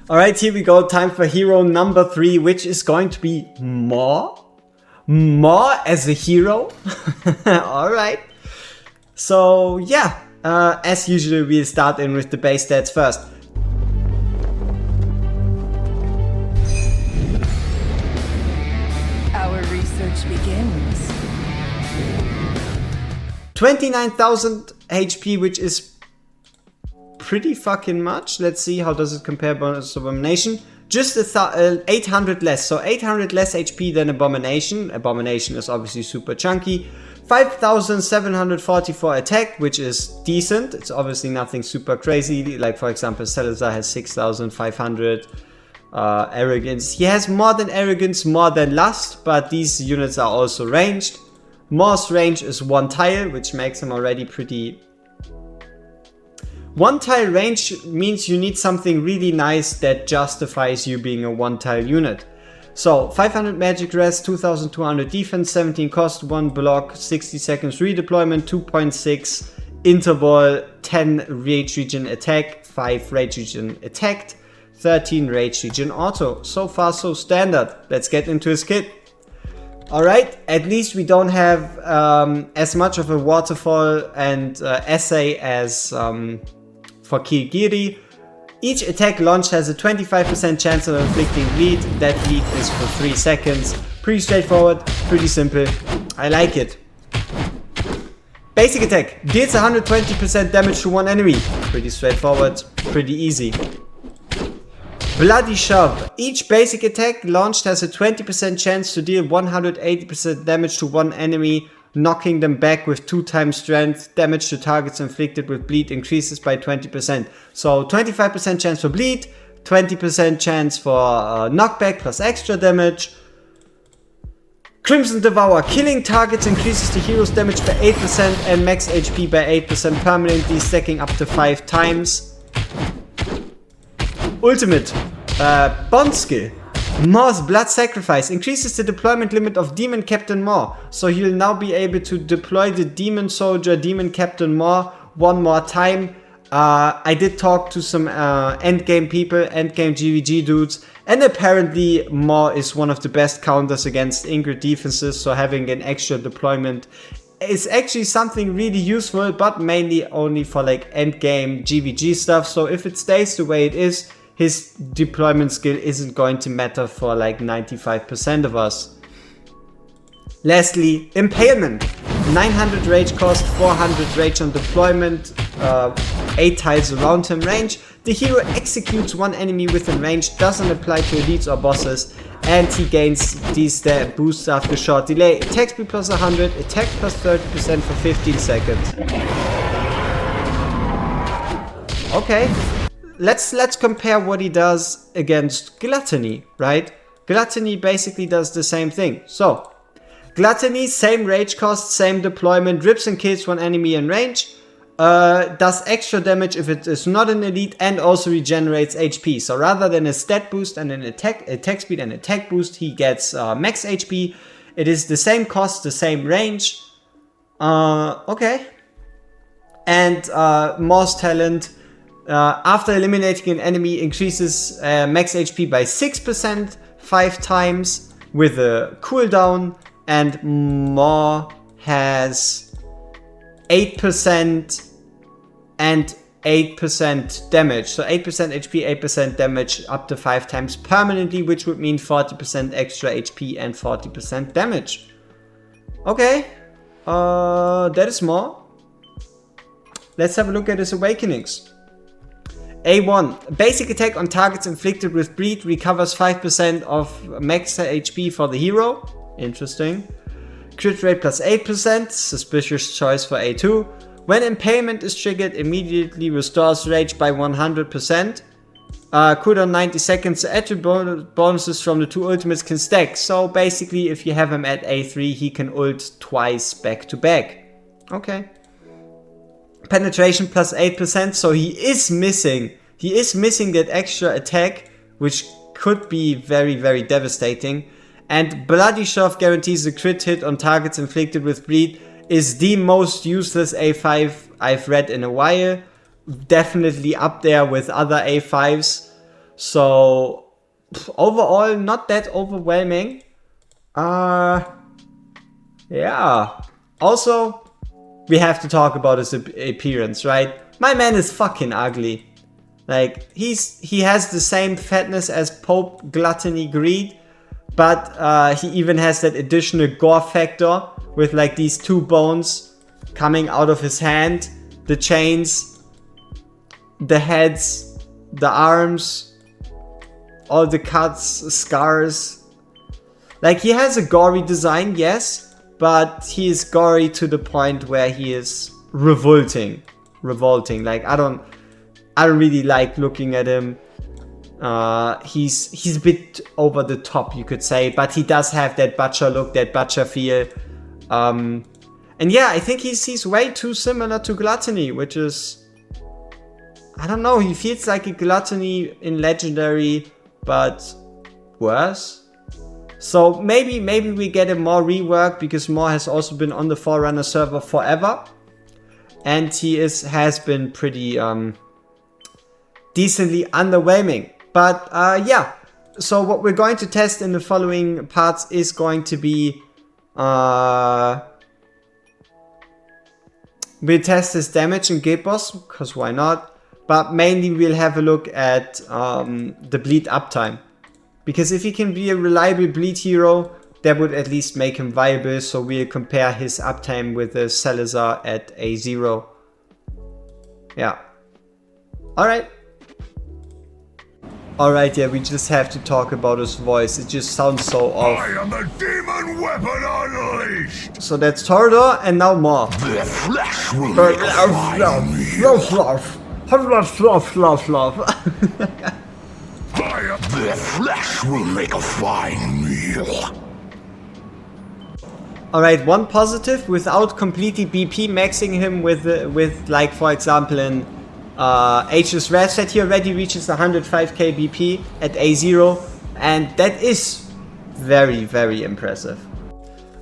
Alright, here we go. Time for hero number 3, which is going to be MAW. MAW as a hero. Alright. So, yeah. As usual, we'll start in with the base stats first. Our research begins. 29,000 HP, which is pretty fucking much. Let's see, how does it compare to Abomination? Just 800 less, so 800 less HP than Abomination. Abomination is obviously super chunky. 5,744 attack, which is decent. It's obviously nothing super crazy. Like, for example, Salazar has 6,500 arrogance. He has more than arrogance, more than lust, but these units are also ranged. MAW's range is 1 tile, which makes him already pretty... 1 tile range means you need something really nice that justifies you being a 1 tile unit. So 500 magic rest, 2200 defense, 17 cost, 1 block, 60 seconds redeployment, 2.6 interval, 10 rage regen attack, 5 rage regen attacked, 13 rage regen auto. So far so standard. Let's get into his kit. Alright, at least we don't have as much of a waterfall and essay as for Kirigiri. Each attack launched has a 25% chance of inflicting bleed. That bleed is for 3 seconds. Pretty straightforward, pretty simple. I like it. Basic attack deals 120% damage to 1 enemy. Pretty straightforward, pretty easy. Bloody Shove. Each basic attack launched has a 20% chance to deal 180% damage to 1 enemy, knocking them back with 2 times strength. Damage to targets inflicted with bleed increases by 20%. So 25% chance for bleed, 20% chance for knockback plus extra damage. Crimson Devour. Killing targets increases the hero's damage by 8% and max HP by 8% permanently, stacking up to 5 times. Ultimate. Bond skill. MAW's Blood Sacrifice increases the deployment limit of Demon Captain MAW. So he'll now be able to deploy the Demon Soldier, Demon Captain MAW 1 more time. I did talk to some endgame people, endgame GVG dudes, and apparently MAW is one of the best counters against Ingrid defenses, so having an extra deployment is actually something really useful, but mainly only for like endgame GVG stuff. So if it stays the way it is, his deployment skill isn't going to matter for like 95% of us. Lastly, Impalement. 900 rage cost, 400 rage on deployment, 8 tiles around him range. The hero executes 1 enemy within range, doesn't apply to elites or bosses, and he gains these stat boosts after short delay. Attack speed plus 100, attack plus 30% for 15 seconds. Okay. Let's compare what he does against Gluttony, right? Gluttony basically does the same thing. So, Gluttony, same rage cost, same deployment, rips and kills 1 enemy in range, does extra damage if it is not an elite, and also regenerates HP. So rather than a stat boost and an attack speed and attack boost, he gets max HP. It is the same cost, the same range. Okay. And MAW's talent, after eliminating an enemy, increases max HP by 6%, 5 times with a cooldown, and MAW has 8% and 8% damage. So 8% HP, 8% damage up to 5 times permanently, which would mean 40% extra HP and 40% damage. Okay, that is MAW. Let's have a look at his awakenings. A1. Basic attack on targets inflicted with bleed recovers 5% of max HP for the hero. Interesting. Crit rate plus 8%. Suspicious choice for A2. When impalement is triggered, immediately restores rage by 100%. Cooldown 90 seconds. Attribute bonuses from the 2 ultimates can stack. So basically, if you have him at A3, he can ult twice back to back. Okay. Penetration plus 8%, so he is missing that extra attack, which could be very, very devastating. And Bloody Shove guarantees a crit hit on targets inflicted with bleed, is the most useless A5 I've read in a while. Definitely up there with other A5s. So overall, not that overwhelming. Yeah. Also, we have to talk about his appearance, right? My man is fucking ugly. Like, he has the same fatness as Pope Gluttony Greed, but he even has that additional gore factor with like these two bones coming out of his hand, the chains, the heads, the arms, all the cuts, scars. Like, he has a gory design, yes, but he is gory to the point where he is revolting. Like, I don't really like looking at him. He's a bit over the top, you could say, but he does have that butcher look, that butcher feel. And yeah, I think he's way too similar to Gluttony, which is, I don't know, he feels like a Gluttony in Legendary, but worse. So maybe we get a MAW rework, because MAW has also been on the Forerunner server forever, and he has been pretty decently underwhelming. But yeah, so what we're going to test in the following parts is going to be we'll test his damage in Guild Boss, because why not? But mainly we'll have a look at the bleed uptime, because if he can be a reliable bleed hero, that would at least make him viable. So we'll compare his uptime with the Salazar at A0. Yeah. Alright. Alright, yeah, we just have to talk about his voice. It just sounds so off. I am the demon weapon unleashed! So that's Torador, and now MAW. The flesh will make a fine meal. The flesh will make a fine meal. Alright, one positive, without completely BP maxing him with like, for example, in H's Red set, he already reaches 105k BP at A0, and that is very, very impressive.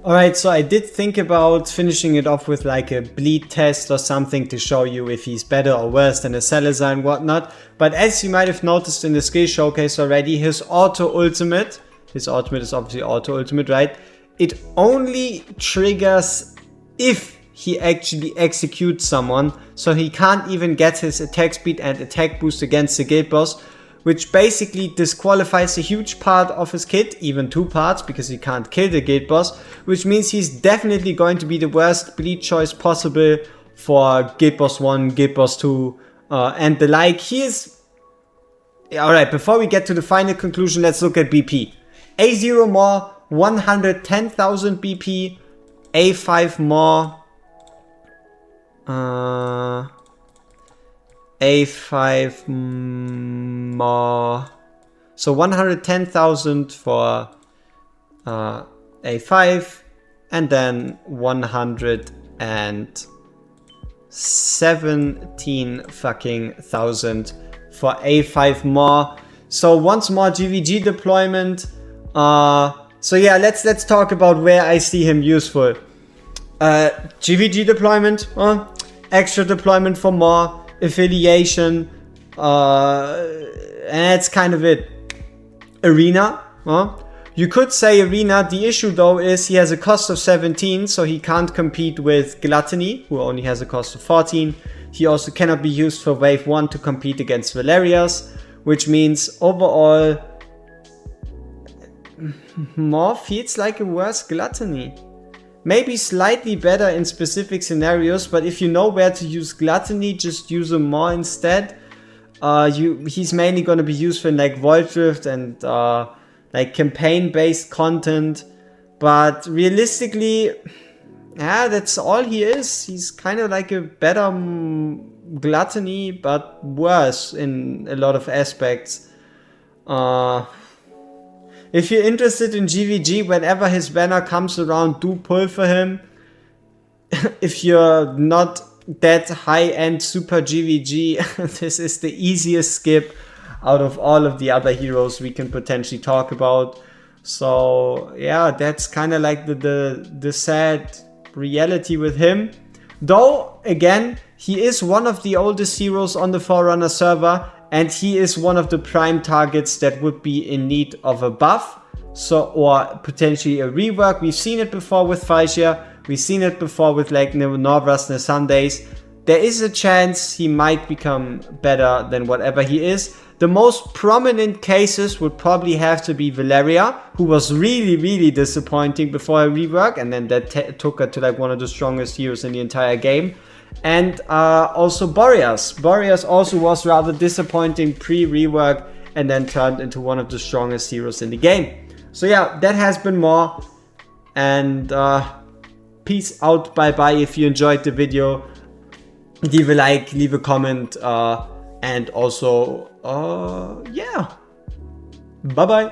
Alright, so I did think about finishing it off with like a bleed test or something to show you if he's better or worse than a Salazar and whatnot, but as you might have noticed in the skill showcase already, his auto ultimate is obviously auto ultimate, right? It only triggers if he actually executes someone, so he can't even get his attack speed and attack boost against the guild boss, which basically disqualifies a huge part of his kit, even 2 parts, because he can't kill the guild boss, which means he's definitely going to be the worst bleed choice possible for Guild Boss 1, Guild Boss 2, and the like. He is... Alright, before we get to the final conclusion, let's look at BP. A0 MAW, 110,000 BP, A5 MAW, A5 MAW, so 110,000 for A5, and then 117 fucking thousand for A5 MAW. So once more GVG deployment. So yeah, let's talk about where I see him useful. GVG deployment, extra deployment for MAW, affiliation, and that's kind of it. Arena, you could say Arena. The issue though is he has a cost of 17, so he can't compete with Gluttony, who only has a cost of 14. He also cannot be used for wave 1 to compete against Valerias, which means overall MAW feels like a worse Gluttony. Maybe slightly better in specific scenarios, but if you know where to use Gluttony, just use a MAW instead. He's mainly going to be used for like Void Drift and like campaign based content, but realistically, yeah, that's all he is. He's kind of like a better Gluttony, but worse in a lot of aspects. If you're interested in GVG, whenever his banner comes around, do pull for him. If you're not that high-end super GVG, this is the easiest skip out of all of the other heroes we can potentially talk about. So yeah, that's kind of like the sad reality with him. Though, again, he is one of the oldest heroes on the Forerunner server, and he is one of the prime targets that would be in need of a buff, so, or potentially a rework. We've seen it before with Faisia, we've seen it before with like Norvras Sundays. There is a chance he might become better than whatever he is. The most prominent cases would probably have to be Valeria, who was really disappointing before her rework, and then that took her to like one of the strongest heroes in the entire game. And also Boreas. Boreas also was rather disappointing pre-rework and then turned into one of the strongest heroes in the game. So yeah, that has been MAW. And peace out, bye bye. If you enjoyed the video, leave a like, leave a comment, and also yeah, bye bye.